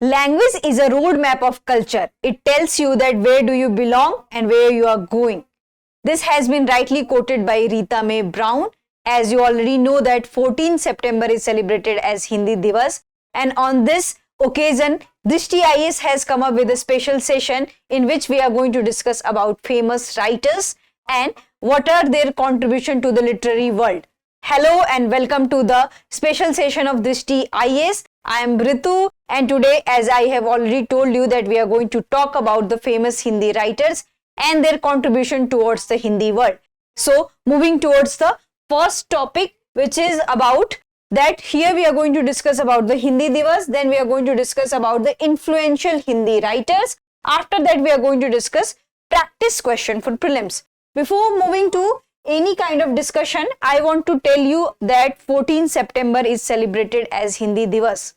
Language is a roadmap of culture. It tells you that where do you belong and where you are going. This has been rightly quoted by Rita Mae Brown. As you already know that 14 September is celebrated as Hindi Divas, and on this occasion Drishti IAS has come up with a special session in which we are going to discuss about famous writers and what are their contribution to the literary world. Hello and welcome to the special session of Drishti IAS. I am Ritu, and today, as I have already told you, that we are going to talk about the famous Hindi writers and their contribution towards the Hindi world. So moving towards the first topic, which is about that here we are going to discuss about the Hindi Divas, then we are going to discuss about the influential Hindi writers. After that, we are going to discuss practice question for prelims. Before moving to any kind of discussion, I want to tell you that 14 September is celebrated as Hindi Divas,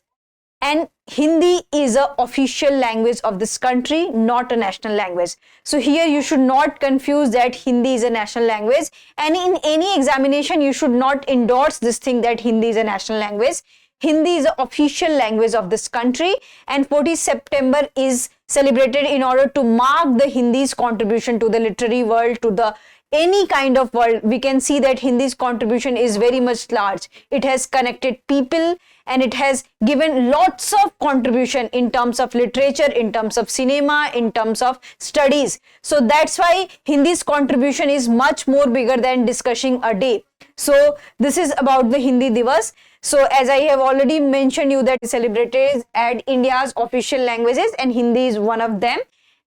and Hindi is an official language of this country, not a national language. So here you should not confuse that Hindi is a national language, and in any examination you should not endorse this thing that Hindi is a national language. Hindi is the official language of this country, and 14 September is celebrated in order to mark the Hindi's contribution to the literary world, to the any kind of world. We can see that Hindi's contribution is very much large. It has connected people and it has given lots of contribution in terms of literature, in terms of cinema, in terms of studies. So that's why Hindi's contribution is much more bigger than discussing a day. So this is about the Hindi Divas. So as I have already mentioned you that celebrated at India's official languages, and Hindi is one of them.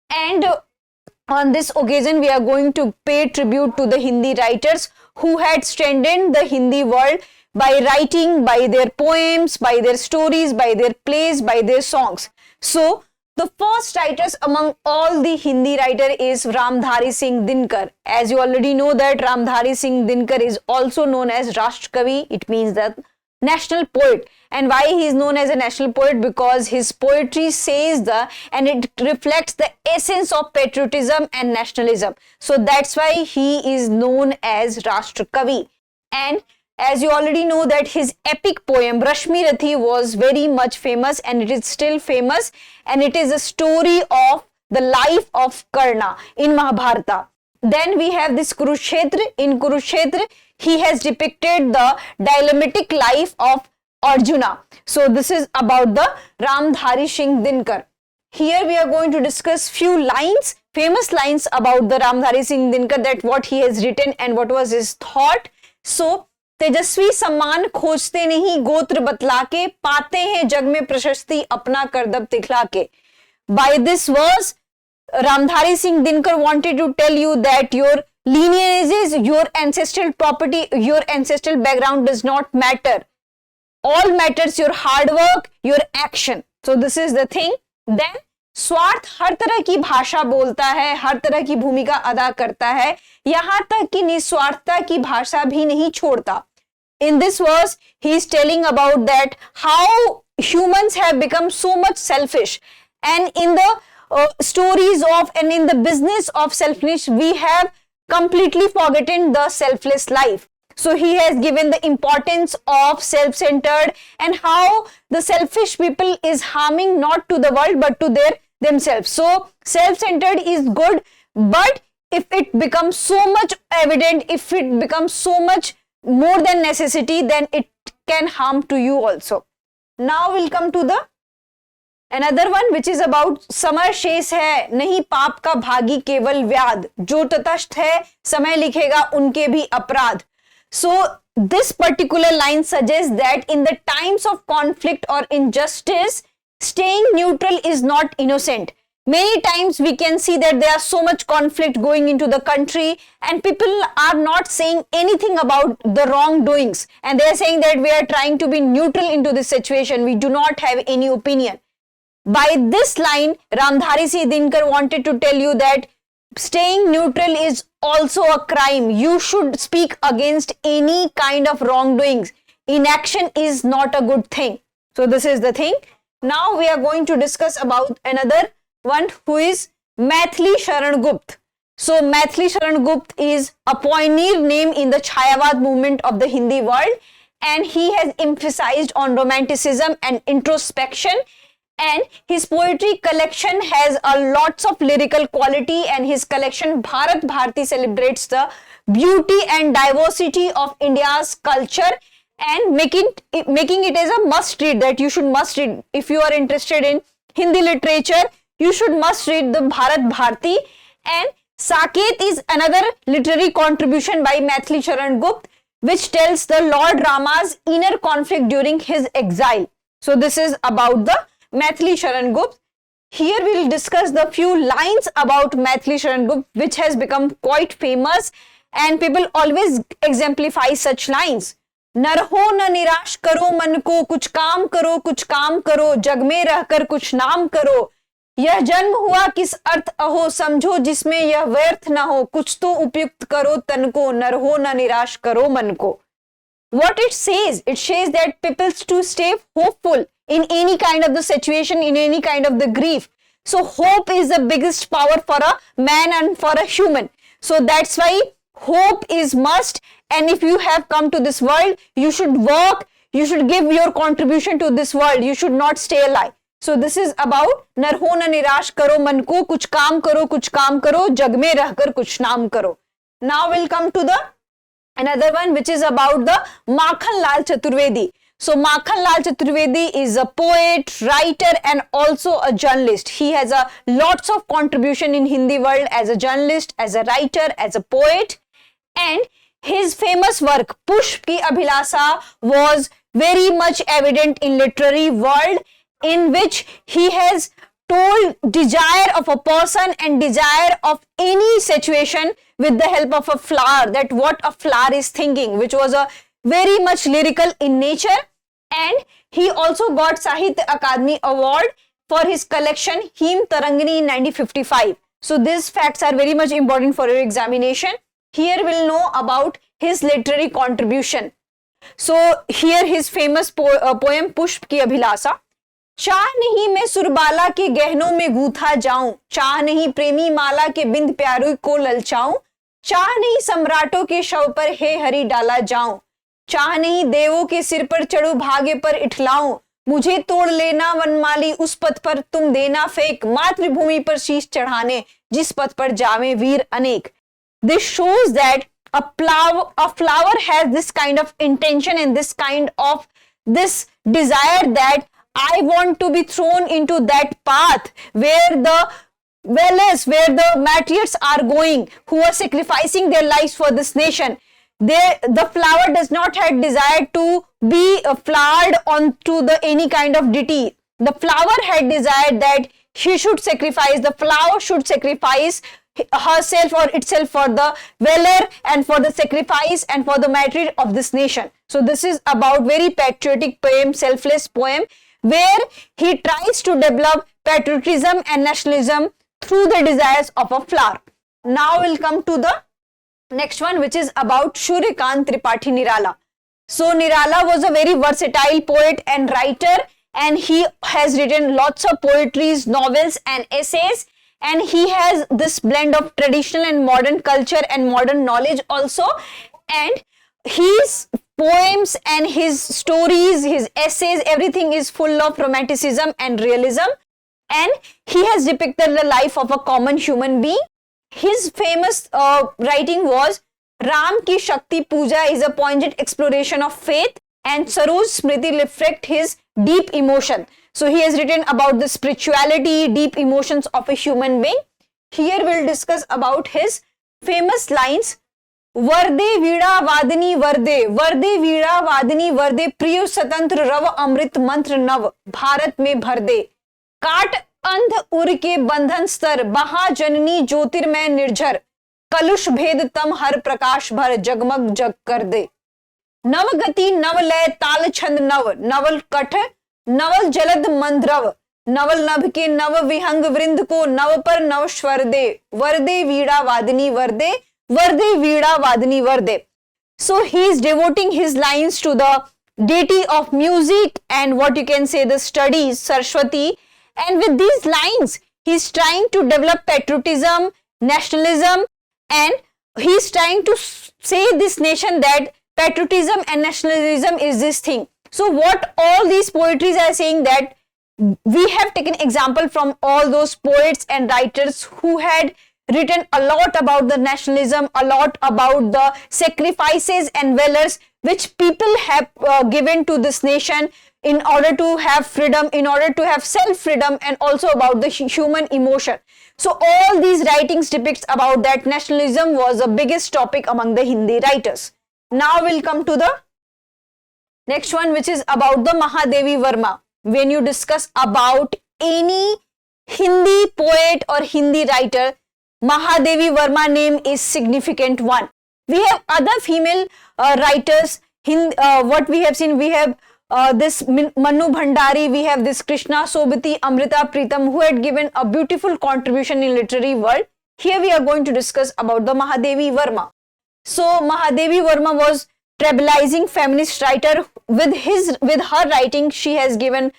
And on this occasion, we are going to pay tribute to the Hindi writers who had strengthened the Hindi world by writing, by their poems, by their stories, by their plays, by their songs. So, the first writers among all the Hindi writer is Ramdhari Singh Dinkar. As you already know that Ramdhari Singh Dinkar is also known as Rashtrakavi. It means that national poet. And why he is known as a national poet? Because his poetry says and it reflects the essence of patriotism and nationalism. So that's why he is known as Rashtrakavi. And as you already know that his epic poem Rashmi Rathi was very much famous, and it is still famous, and it is a story of the life of Karna in Mahabharata. Then we have this Kurukshetra. In Kurukshetra, he has depicted the dilemmatic life of Arjuna. So this is about the Ramdhari Singh Dinkar. Here we are going to discuss few lines, famous lines about the Ramdhari Singh Dinkar, that what he has written and what was his thought. So तेजस्वी सम्मान खोजते नहीं गोत्र बतला के, पाते हैं जग में प्रशस्ति अपना करतब दिखला के. By this verse, Ramdhari Singh Dinkar wanted to tell you that your lineages, your ancestral property, your ancestral background does not matter. All matters your hard work, your action. So this is the thing. Then स्वार्थ हर तरह की भाषा बोलता है, हर तरह की भूमिका अदा करता है, यहां तक कि निस्वार्थता की भाषा भी नहीं छोड़ता. In this verse, he is telling about that how humans have become so much selfish, and in the stories of and in the business of selfishness, we have completely forgotten the selfless life. So he has given the importance of self-centered and how the selfish people is harming not to the world but to themselves. So self-centered is good, but if it becomes so much evident, if it becomes so much more than necessity, then it can harm to you also. Now we'll come to the another one, which is about summer शेष है नहीं पाप का भागी केवल व्याध, जो तटस्थ है समय लिखेगा उनके भी अपराध. So this particular line suggests that in the times of conflict or injustice, staying neutral is not innocent. Many times we can see that there are so much conflict going into the country and people are not saying anything about the wrongdoings, and they are saying that we are trying to be neutral into this situation. We do not have any opinion. By this line, Ramdhari Singh Dinkar wanted to tell you that staying neutral is also a crime. You should speak against any kind of wrongdoings. Inaction is not a good thing. So this is the thing. Now we are going to discuss about another one who is Maithili Sharan Gupta. So Maithili Sharan Gupta is a pioneer name in the Chayavad movement of the Hindi world, and he has emphasized on romanticism and introspection, and his poetry collection has a lots of lyrical quality, and his collection Bharat Bharti celebrates the beauty and diversity of India's culture and making it as a must read, that you should must read. If you are interested in Hindi literature, you should must read the Bharat Bharti. And Saket is another literary contribution by Maithili Charan Gupta, which tells the Lord Rama's inner conflict during his exile. So this is about the Maithili Charan Gupta. Here we will discuss the few lines about Maithili Charan Gupta, which has become quite famous, and people always exemplify such lines. नर हो न निराश करो मन को, कुछ काम करो, जग में रहकर कुछ नाम करो। यह जन्म हुआ किस अर्थ अहो, समझो जिसमें यह व्यर्थ न हो, कुछ तो उपयुक्त करो तन को, नर हो न निराश करो मन को। What it says that people to stay hopeful in any kind of the situation, in any kind of the grief. So hope is the biggest power for a man and for a human. So that's why hope is must, and if you have come to this world, you should work, you should give your contribution to this world, you should not stay alive. So this is about नर हो न निराश करो मन को, कुछ काम करो, जग में रहकर कुछ नाम करो. Now we'll come to the another one, which is about the Makhan Lal Chaturvedi. So Makhan Lal Chaturvedi is a poet, writer, and also a journalist. He has a lots of contribution in Hindi world as a journalist, as a writer, as a poet, and his famous work Pushp Ki Abhilasa was very much evident in literary world, in which he has told desire of a person and desire of any situation with the help of a flower, that what a flower is thinking, which was a very much lyrical in nature. And he also got Sahitya Akademi Award for his collection Heem Tarangani in 1955. So these facts are very much important for your examination. Here we'll know about his literary contribution. So here his famous poem Pushp Ki Abhilasa. चाह नहीं मैं सुरबाला के गहनों में गूथा जाऊं, चाह नहीं प्रेमी माला के बिंद प्यारू को ललचाऊं, चाह नहीं सम्राटों के शव पर हे हरि डाला जाऊं, चाह नहीं देवों के सिर पर चढ़ू भागे पर इठलाऊं, मुझे तोड़ लेना वनमाली उस पथ पर तुम देना फेंक, मातृभूमि पर शीश चढ़ाने जिस पथ पर जावे वीर अनेक. This shows that a flower has this kind of intention and this kind of this desire that I want to be thrown into that path where the where the martyrs are going, who are sacrificing their lives for this nation. The flower does not have desire to be flowered onto the any kind of deity. The flower had desired that she should sacrifice, the flower should sacrifice herself or itself for the valor and for the sacrifice and for the martyr of this nation. So this is about very patriotic poem, selfless poem, where he tries to develop patriotism and nationalism through the desires of a flower. Now we'll come to the next one, which is about Suryakant Tripathi Nirala. So Nirala was a very versatile poet and writer, and he has written lots of poetries, novels and essays, and he has this blend of traditional and modern culture and modern knowledge also. And his poems and his stories, his essays, everything is full of romanticism and realism, and he has depicted the life of a common human being. His famous writing was Ram Ki Shakti Puja is a poignant exploration of faith, and Saroj Smriti reflect his deep emotion. So he has written about the spirituality, deep emotions of a human being. Here we'll discuss about his famous lines. वर्दे वीणा वादनी वर्दे, वर्दे वीणा वादनी वर्दे, प्रिय स्वतंत्र रव अमृत मंत्र नव, भारत में भर दे, काट अंध उर के बंधन स्तर, बहा जननी ज्योतिर्मय निर्झर, कलुष भेद तम हर प्रकाश भर, जगमग जग कर दे. नव गति नव लय ताल छंद नव, नवल कठ नवल जलद मंद्रव, नवल नभ के नव विहंग वृंद को, नव पर नव स्वर दे, वर्दे वीणा वादनी वर्दे, Varde Veeda Vadini Varde. So he is devoting his lines to the deity of music and what you can say the studies, Saraswati. And with these lines, he is trying to develop patriotism, nationalism, and he is trying to say this nation that patriotism and nationalism is this thing. So what all these poetries are saying, that We have taken example from all those poets and writers who had written a lot about the nationalism, a lot about the sacrifices and valors which people have given to this nation in order to have freedom, in order to have self-freedom, and also about the human emotion. So all these writings depicts about that nationalism was the biggest topic among the Hindi writers. Now we'll come to the next one, which is about the Mahadevi Verma. When you discuss about any Hindi poet or Hindi writer, Mahadevi Verma name is significant one. We have other female writers. What we have seen, we have this Manu Bhandari, we have this Krishna Sobiti, Amrita Pritam, who had given a beautiful contribution in literary world. Here we are going to discuss about the Mahadevi Verma. So Mahadevi Verma was tribalizing feminist writer. With her writing, she has given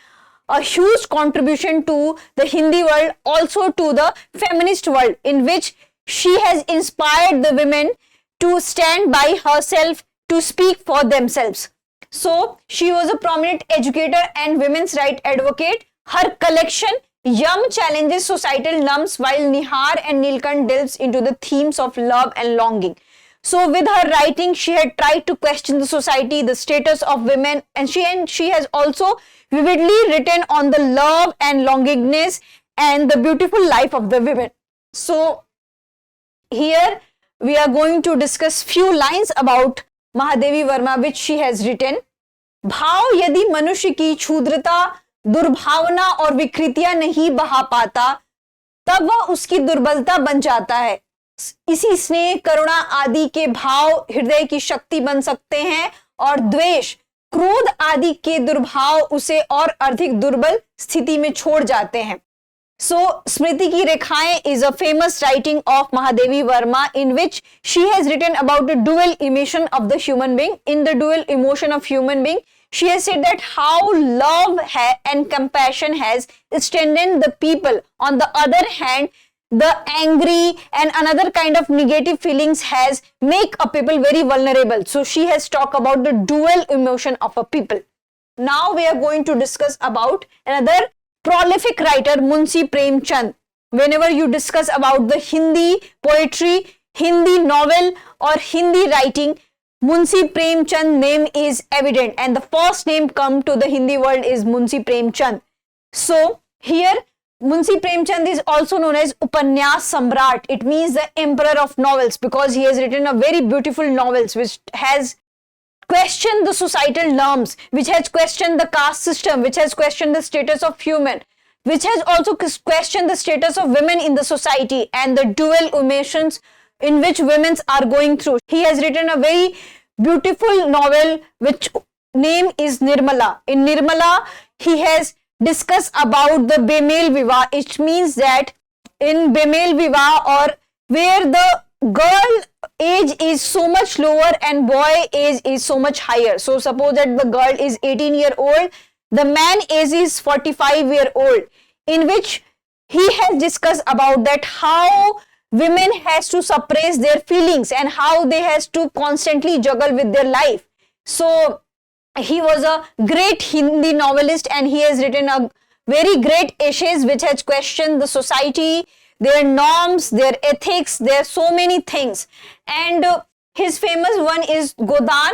a huge contribution to the Hindi world, also to the feminist world, in which she has inspired the women to stand by herself, to speak for themselves. So she was a prominent educator and women's right advocate. Her collection Yum challenges societal norms, while Nihar and Nilkant delves into the themes of love and longing. So with her writing, she had tried to question the society, the status of women, and she has also vividly written on the love and longingness and the beautiful life of the women. So here we are going to discuss few lines about Mahadevi Verma which she has written. भाव यदि मनुष्य की क्षुद्रता, दुर्भावना और विकृतियां नहीं बहा पाता, तब वह उसकी दुर्बलता बन जाता है. इसी स्नेह, करुणा आदि के भाव हृदय की शक्ति बन सकते हैं और द्वेष, क्रोध आदि के दुर्भाव उसे और अधिक दुर्बल स्थिति में छोड़ जाते हैं. So Smriti Ki Rekhaएं is a famous writing of Mahadevi Verma, in which she has written about the dual emotion of the human being. In the dual emotion of human being, she has said that how love and compassion has strengthened the people. On the other hand, the angry and another kind of negative feelings has make a people very vulnerable. So she has talked about the dual emotion of a people. Now we are going to discuss about another prolific writer, Munshi Premchand. Whenever you discuss about the Hindi poetry, Hindi novel or Hindi writing, Munshi Premchand name is evident, and the first name come to the Hindi world is Munshi Premchand. So here Munshi Premchand is also known as Upanyas Samrat. It means the emperor of novels, because he has written a very beautiful novels which has questioned the societal norms, which has questioned the caste system, which has questioned the status of human, which has also questioned the status of women in the society and the dual emotions in which women are going through. He has written a very beautiful novel which name is Nirmala. In Nirmala, he has discussed about the Bemel Vivah. It means that in Bemel Vivah, or where the girl age is so much lower and boy age is so much higher. So suppose that the girl is 18-year-old, the man age is 45-year-old, in which he has discussed about that how women has to suppress their feelings and how they has to constantly juggle with their life. So he was a great Hindi novelist, and he has written a very great essays which has questioned the society, their norms, their ethics, there are so many things. And his famous one is Godan,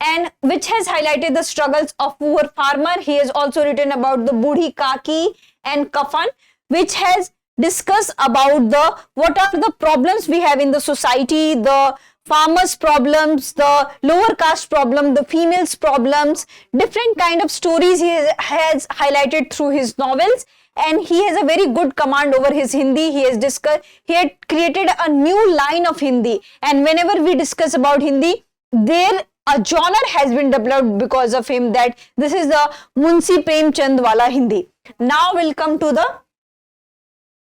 and which has highlighted the struggles of poor farmer. He has also written about the Budi Kaki and Kafan, which has discussed about the what are the problems we have in the society, the farmers problems, the lower caste problem, the females problems, different kind of stories he has highlighted through his novels. And he has a very good command over his Hindi. He had created a new line of Hindi, and whenever we discuss about Hindi, there a genre has been developed because of him, that this is the Munshi Premchand wala Hindi. Now we'll come to the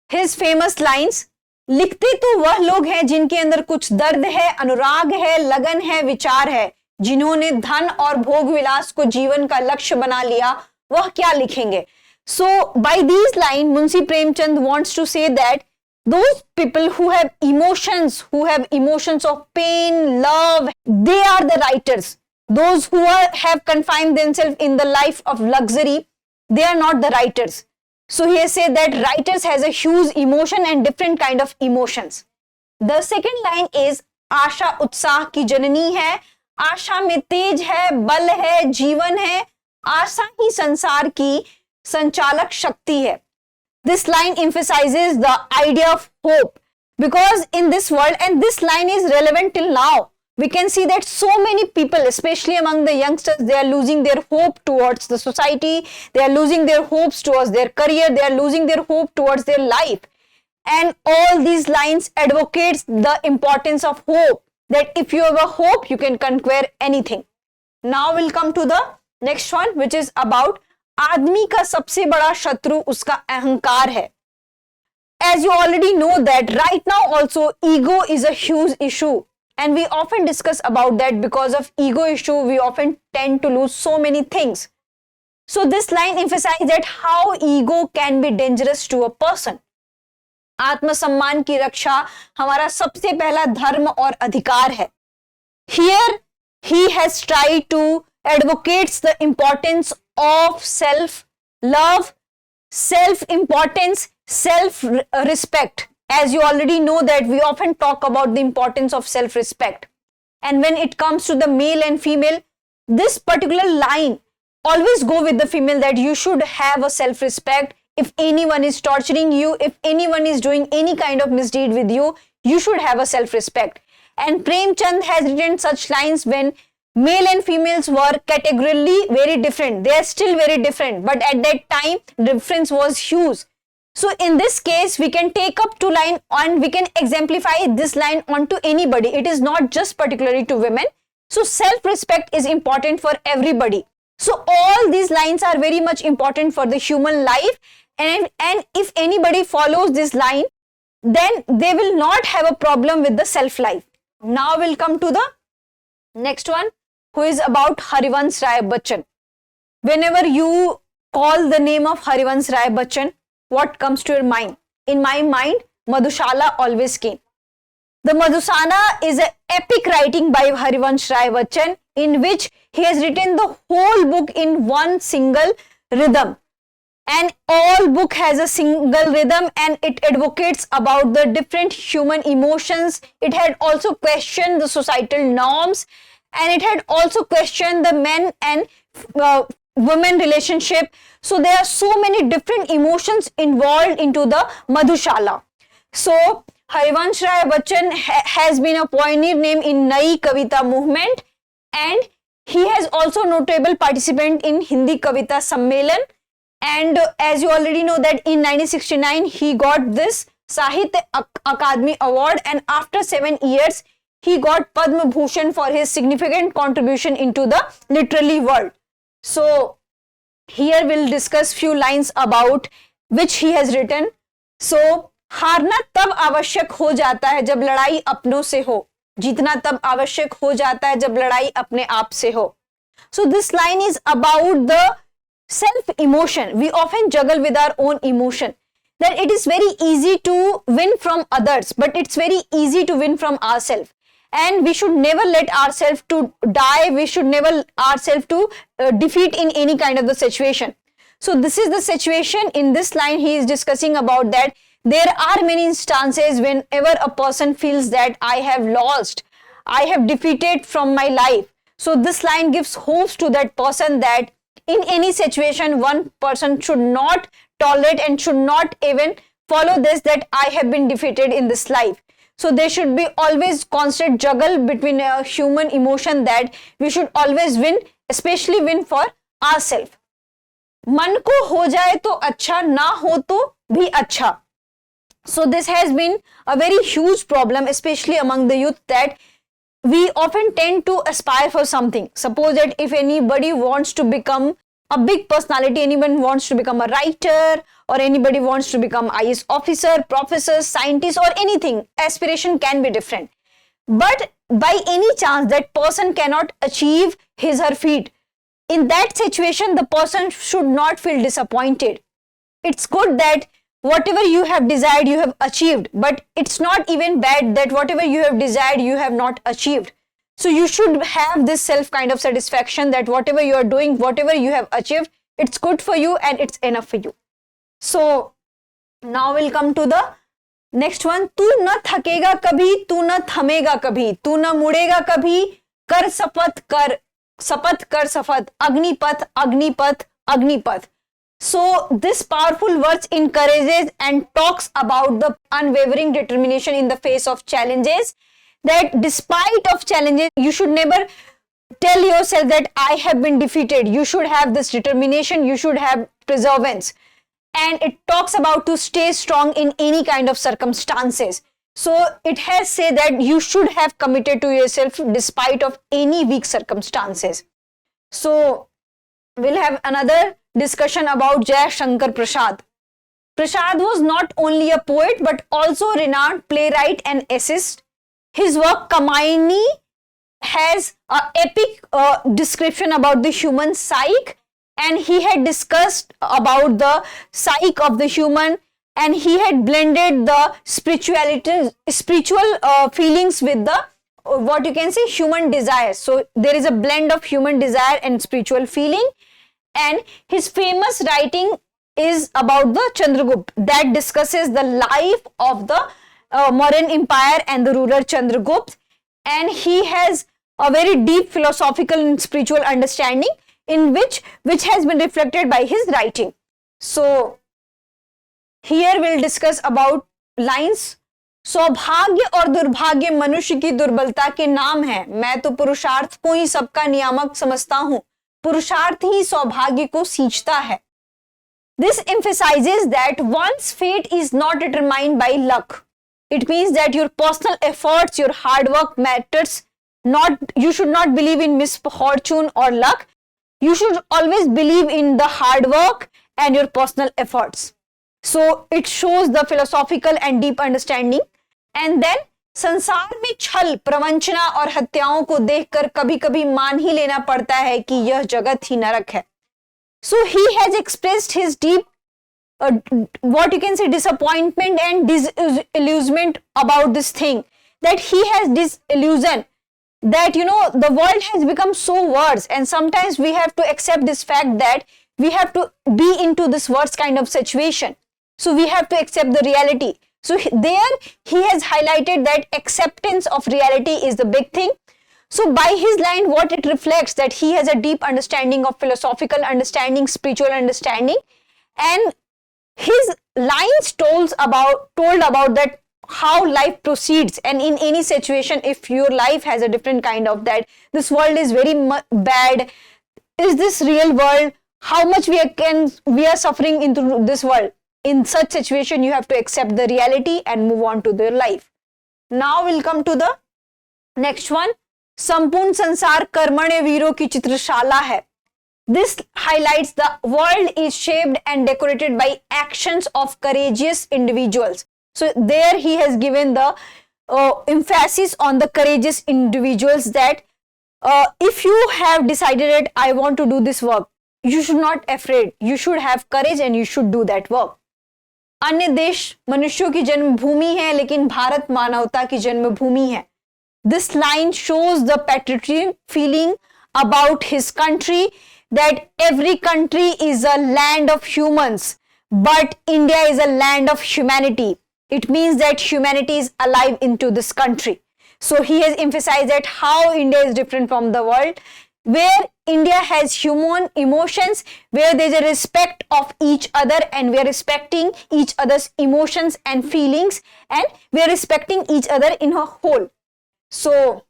his famous lines. लिखते तो वह लोग हैं जिनके अंदर कुछ दर्द है, अनुराग है, लगन है, विचार है, जिन्होंने धन और भोग विलास को जीवन का लक्ष्य बना लिया, वह क्या लिखेंगे. So by these lines, Munshi Premchand wants to say that those people who have emotions of pain, love, they are the writers. Those who have confined themselves in the life of luxury, they are not the writers. So he has said that writers has a huge emotion and different kind of emotions. The second line is आशा उत्साह की जननी है, आशा में तेज है, बल है, जीवन है, आशा ही संसार की संचालक शक्ति है. This line emphasizes the idea of hope, because in this world, and this line is relevant till now, we can see that so many people, especially among the youngsters, they are losing their hope towards the society, they are losing their hopes towards their career, they are losing their hope towards their life. And all these lines advocates the importance of hope, that if you have a hope, you can conquer anything. Now we'll come to the next one, which is about आदमी का सबसे बड़ा शत्रु उसका अहंकार है. As you already know that right now also ego is a huge issue, and we often discuss about that. Because of ego issue, we often tend to lose so many things. So this line emphasizes that how ego can be dangerous to a person. आत्मसम्मान की रक्षा हमारा सबसे पहला धर्म और अधिकार है. Here he has tried to advocates the importance of self-love, self-importance, self-respect. As you already know that we often talk about the importance of self-respect. And when it comes to the male and female, this particular line always go with the female, that you should have a self-respect. If anyone is torturing you, if anyone is doing any kind of misdeed with you, you should have a self-respect. And Premchand has written such lines when male and females were categorically very different. They are still very different, but at that time, difference was huge. So in this case, we can take up two lines and we can exemplify this line onto anybody. It is not just particularly to women. So self-respect is important for everybody. So all these lines are very much important for the human life. And if anybody follows this line, then they will not have a problem with the self-life. Now we'll come to the next one, who is about Harivansh Rai Bachchan. Whenever you call the name of Harivansh Rai Bachchan, what comes to your mind? In my mind, Madhushala always came. The Madhusana is an epic writing by Harivansh Rai Bachchan, in which he has written the whole book in one single rhythm. And all book has a single rhythm, and it advocates about the different human emotions. It had also questioned the societal norms, and it had also questioned the men and women relationship. So there are so many different emotions involved into the Madhushala. So Harivansh Rai Bachchan has been a pioneer name in Nai Kavita movement, and he has also notable participant in Hindi Kavita Sammelan. And as you already know that in 1969 he got this Sahitya Akademi Award, and after 7 years he got Padma Bhushan for his significant contribution into the literary world. So here we'll discuss few lines about which he has written. So हारना तब आवश्यक हो जाता है जब लड़ाई अपनों से हो, जीतना तब आवश्यक हो जाता है जब लड़ाई अपने आप से हो. So this line is about the self-emotion. We often juggle with our own emotion. That it is very easy to win from others, but it's very easy to win from ourselves. And we should never let ourselves to die. We should never ourselves to defeat in any kind of the situation. So this is the situation. In this line, he is discussing about that there are many instances whenever a person feels that I have lost, I have defeated from my life. So this line gives hopes to that person that in any situation, one person should not tolerate and should not even follow this, that I have been defeated in this life. So there should be always constant juggle between a human emotion, that we should always win, especially win for ourselves. मन को हो जाए तो अच्छा, ना हो तो भी अच्छा. So this has been a very huge problem, especially among the youth, that we often tend to aspire for something. Suppose that if anybody wants to become a big personality, anyone wants to become a writer, or anybody wants to become IAS officer, professor, scientist, or anything, aspiration can be different. But by any chance that person cannot achieve his or her feat, in that situation, the person should not feel disappointed. It's good that whatever you have desired, you have achieved, but it's not even bad that whatever you have desired, you have not achieved. So you should have this self kind of satisfaction that whatever you are doing, whatever you have achieved, it's good for you and it's enough for you. So now we'll come to the next one. तू न थकेगा कभी, तू न थमेगा कभी, तू न मुड़ेगा कभी, कर शपथ कर शपथ, Agnipath Agnipath Agnipath. So this powerful words encourages and talks about the unwavering determination in the face of challenges, that despite of challenges you should never tell yourself that I have been defeated. You should have this determination, you should have perseverance. And it talks about to stay strong in any kind of circumstances. So it has said that you should have committed to yourself despite of any weak circumstances. So we'll have another discussion about Jai Shankar Prasad. Prasad was not only a poet but also a renowned playwright and essayist. His work Kamaini has an epic description about the human psyche, and he had discussed about the psyche of the human, and he had blended the spiritual feelings with the what you can say human desire. So there is a blend of human desire and spiritual feeling, and his famous writing is about the Chandragupta that discusses the life of the Mauryan Empire and the ruler Chandragupta, and he has a very deep philosophical and spiritual understanding in which has been reflected by his writing. So here we'll discuss about lines. सौभाग्य और दुर्भाग्य मनुष्य की दुर्बलता के नाम है, मैं तो पुरुषार्थ को ही सबका नियामक समझता हूं, पुरुषार्थ ही सौभाग्य को सींचता है. This emphasizes that one's fate is not determined by luck. It means that your personal efforts, your hard work matters not. You should not believe in misfortune or luck. You should always believe in the hard work and your personal efforts. So it shows the philosophical and deep understanding. And then संसार में छल, प्रवंचना और हत्याओं को देखकर कभी-कभी मान ही लेना पड़ता है कि यह जगत ही नरक है. So he has expressed his deep what you can say disappointment and disillusionment about this thing, that he has disillusion that the world has become so worse, and sometimes we have to accept this fact that we have to be into this worse kind of situation. So we have to accept the reality. So there he has highlighted that acceptance of reality is the big thing. So by his line, what it reflects that he has a deep understanding of philosophical understanding, spiritual understanding, and his lines told about that how life proceeds, and in any situation, if your life has a different kind of that, this world is very bad. Is this real world? How much we are suffering into this world? In such situation, you have to accept the reality and move on to their life. Now we'll come to the next one. संपूर्ण संसार कर्मण्य वीरों की चित्रशाला है. This highlights the world is shaped and decorated by actions of courageous individuals. So there he has given the emphasis on the courageous individuals, that if you have decided that I want to do this work, you should not afraid. You should have courage and you should do that work. अन्य देश मनुष्यों की जन्मभूमि है, लेकिन भारत मानवता की जन्मभूमि है. This line shows the patriotic feeling about his country, that every country is a land of humans, but India is a land of humanity. It means that humanity is alive into this country. So he has emphasized that how India is different from the world, where India has human emotions, where there is a respect of each other, and we are respecting each other's emotions and feelings, and we are respecting each other in a whole. So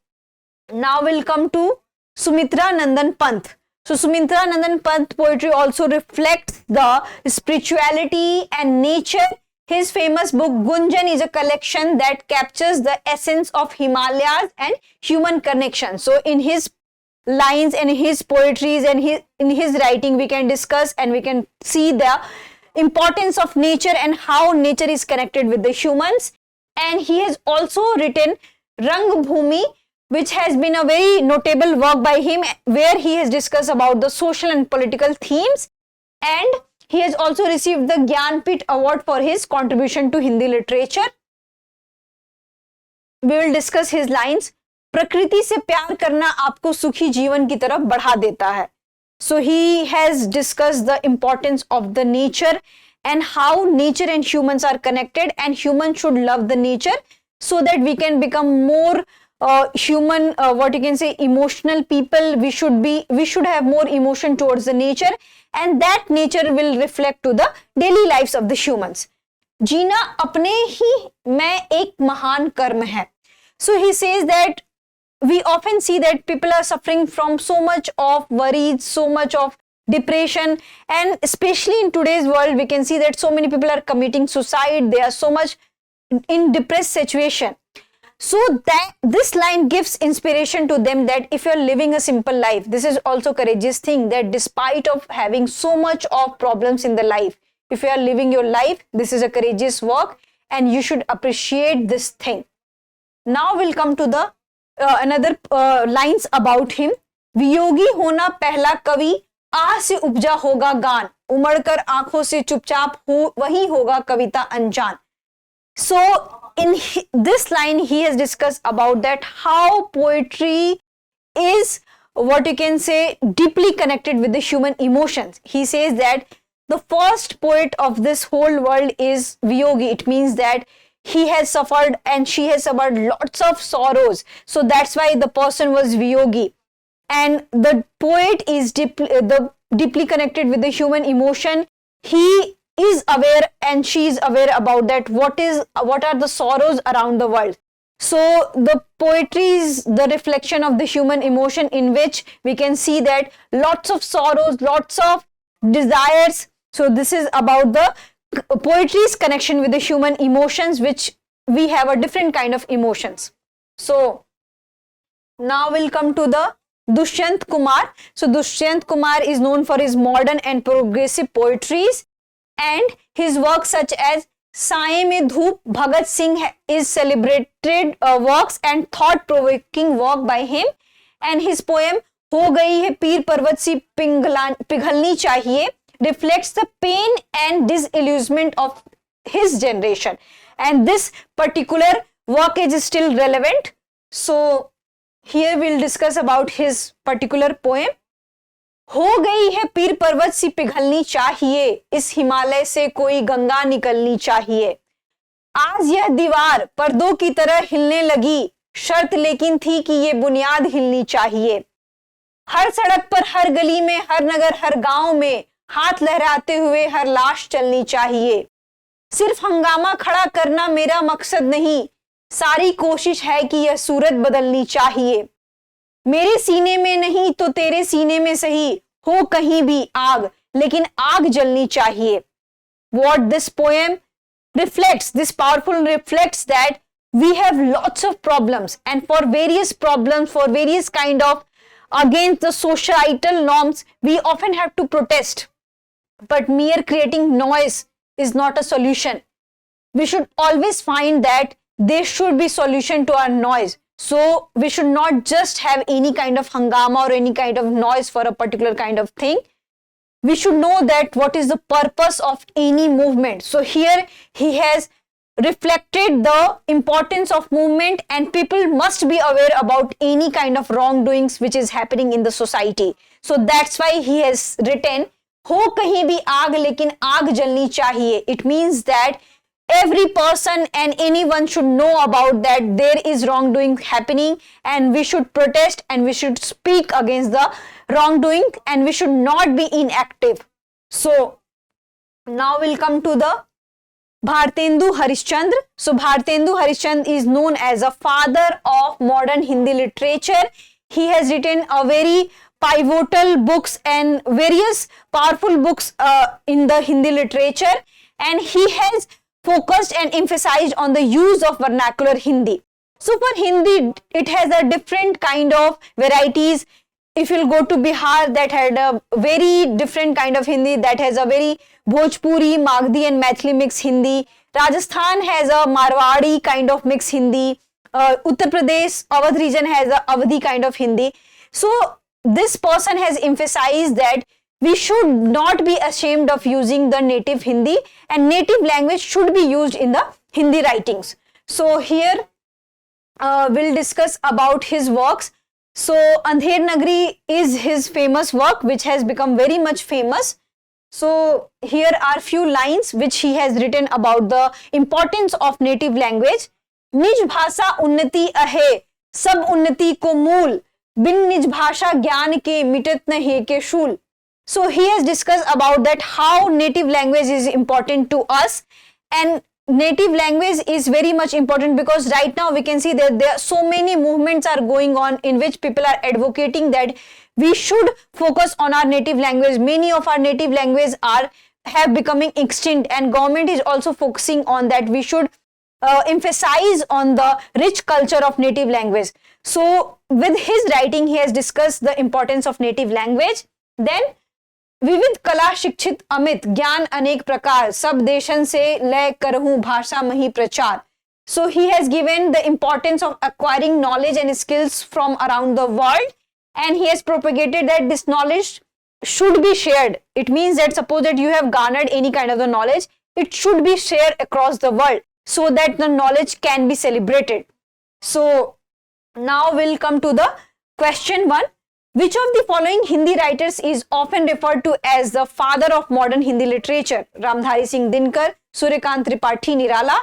now we'll come to Sumitra Nandan Pant. So Sumitra Nandan Pant poetry also reflects the spirituality and nature. His famous book Gunjan is a collection that captures the essence of Himalayas and human connection. So in his lines and his poetries and in his writing, we can discuss and we can see the importance of nature and how nature is connected with the humans. And he has also written Rangbhumi, which has been a very notable work by him, where he has discussed about the social and political themes, and he has also received the Gyanpith Award for his contribution to Hindi literature. We will discuss his lines. प्रकृति से प्यार करना आपको सुखी जीवन की तरफ बढ़ा देता है. So he has discussed the importance of the nature and how nature and humans are connected, and humans should love the nature so that we can become more human, what you can say, emotional people. We should have more emotion towards the nature, and that nature will reflect to the daily lives of the humans. जीना अपने ही में एक महान कर्म है. So he says that we often see that people are suffering from so much of worries, so much of depression, and especially in today's world we can see that so many people are committing suicide. They are so much in depressed situation. So that this line gives inspiration to them that if you are living a simple life, this is also courageous thing, that despite of having so much of problems in the life, if you are living your life, this is a courageous work and you should appreciate this thing. Now we'll come to the another lines about him. Viyogi होना पहला कवि, आह से उपजा होगा गान, उमड़कर आंखों से चुपचाप हो वही होगा कविता अनजान. So in this line he has discussed about that how poetry is, what you can say, deeply connected with the human emotions. He says that the first poet of this whole world is Viyogi. It means that he has suffered and she has suffered lots of sorrows. So that's why the person was Viyogi. And the poet is deeply connected with the human emotion. He is aware and she is aware about that what are the sorrows around the world. So the poetry is the reflection of the human emotion, in which we can see that lots of sorrows, lots of desires. So this is about the poetry's connection with the human emotions, which we have a different kind of emotions. So now we'll come to the Dushyant Kumar. So Dushyant Kumar is known for his modern and progressive poetries, and his works such as Saaye Mein Dhoop, Bhagat Singh is celebrated works and thought-provoking work by him, and his poem हो गई है पीर पर्वत सी पिघलनी चाहिए reflects the pain and disillusionment of his generation, and this particular work is still relevant. So here we'll discuss about his particular poem. हो गई है पीर पर्वत सी पिघलनी चाहिए, इस हिमालय से कोई गंगा निकलनी चाहिए. आज यह दीवार पर्दों की तरह हिलने लगी, शर्त लेकिन थी कि ये बुनियाद हिलनी चाहिए. हर सड़क पर, हर गली में, हर नगर, हर गांव में हाथ लहराते हुए हर लाश चलनी चाहिए. सिर्फ हंगामा खड़ा करना मेरा मकसद नहीं, सारी कोशिश है कि यह सूरत बदलनी चाहिए. मेरे सीने में नहीं तो तेरे सीने में सही, हो कहीं भी आग, लेकिन आग जलनी चाहिए. What this poem reflects, this powerful reflects that we have lots of problems, and for various problems, for various kind of against the societal norms, we often have to protest. But mere creating noise is not a solution. We should always find that there should be solution to our noise. So we should not just have any kind of hangama or any kind of noise for a particular kind of thing. We should know that what is the purpose of any movement. So here he has reflected the importance of movement, and people must be aware about any kind of wrongdoings which is happening in the society. So that's why he has written हो कहीं भी आग लेकिन आग जलनी चाहिए. It means that every person and anyone should know about that there is wrongdoing happening, and we should protest and we should speak against the wrongdoing, and we should not be inactive. So now we'll come to the Bhartendu Harishchandra. So Bhartendu Harishchandra is known as a father of modern Hindi literature. He has written a very pivotal books and various powerful books in the Hindi literature, and he has focused and emphasized on the use of vernacular Hindi. So for Hindi, it has a different kind of varieties. If you'll go to Bihar, that had a very different kind of Hindi, that has a very Bhojpuri, Maghdi and Maithili mix Hindi. Rajasthan has a Marwadi kind of mix Hindi. Uttar Pradesh, Awadh region has a Awadhi kind of Hindi. So this person has emphasized that we should not be ashamed of using the native Hindi, and native language should be used in the Hindi writings. So here we'll discuss about his works. So Andher Nagari is his famous work which has become very much famous. So here are few lines which he has written about the importance of native language. निज भाषा उन्नति अहे सब उन्नति को मूल बिन निज भाषा ज्ञान के मिटत न हे के शूल. So he has discussed about that how native language is important to us, and native language is very much important because right now we can see that there are so many movements are going on in which people are advocating that we should focus on our native language. Many of our native language have becoming extinct, and government is also focusing on that. We should emphasize on the rich culture of native language. So with his writing he has discussed the importance of native language. Then विविध कला शिक्षित अमित ज्ञान अनेक प्रकार सब देशन से लय करहूं भाषा मही प्रचार. So he has given the importance of acquiring knowledge and skills from around the world, and he has propagated that this knowledge should be shared. It means that suppose that you have garnered any kind of the knowledge, it should be shared across the world so that the knowledge can be celebrated. So now we'll come to the question 1. Which of the following Hindi writers is often referred to as the father of modern Hindi literature? Ramdhari Singh Dinkar, Suryakant Tripathi Nirala,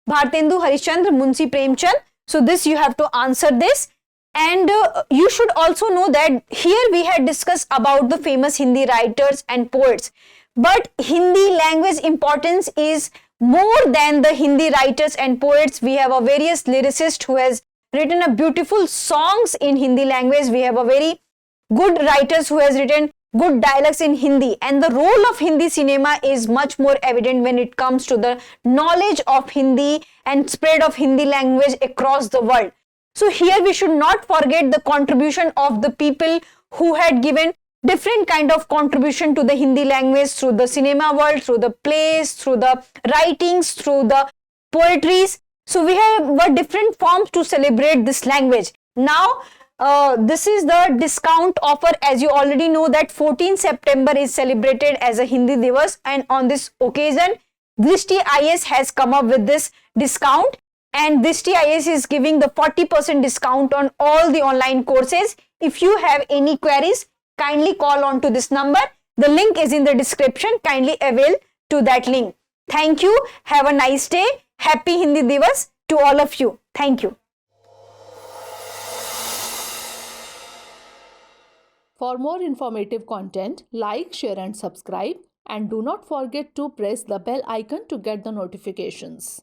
Bhartendu Harishchandra, Munshi Premchand. So this you have to answer this. And you should also know that here we had discussed about the famous Hindi writers and poets. But Hindi language importance is more than the Hindi writers and poets. We have a various lyricist who has written a beautiful songs in Hindi language. We have a very good writers who has written good dialogues in Hindi, and the role of Hindi cinema is much more evident when it comes to the knowledge of Hindi and spread of Hindi language across the world. So here we should not forget the contribution of the people who had given different kind of contribution to the Hindi language through the cinema world, through the plays, through the writings, through the poetries. So we have different forms to celebrate this language. Now this is the discount offer. As you already know that 14 September is celebrated as a Hindi Divas, and on this occasion Drishti IAS has come up with this discount, and Drishti IAS is giving the 40% discount on all the online courses. If you have any queries, kindly call on to this number. The link is in the description. Kindly avail to that link. Thank you. Have a nice day. Happy Hindi Divas to all of you. Thank you. For more informative content, like, share and subscribe, and do not forget to press the bell icon to get the notifications.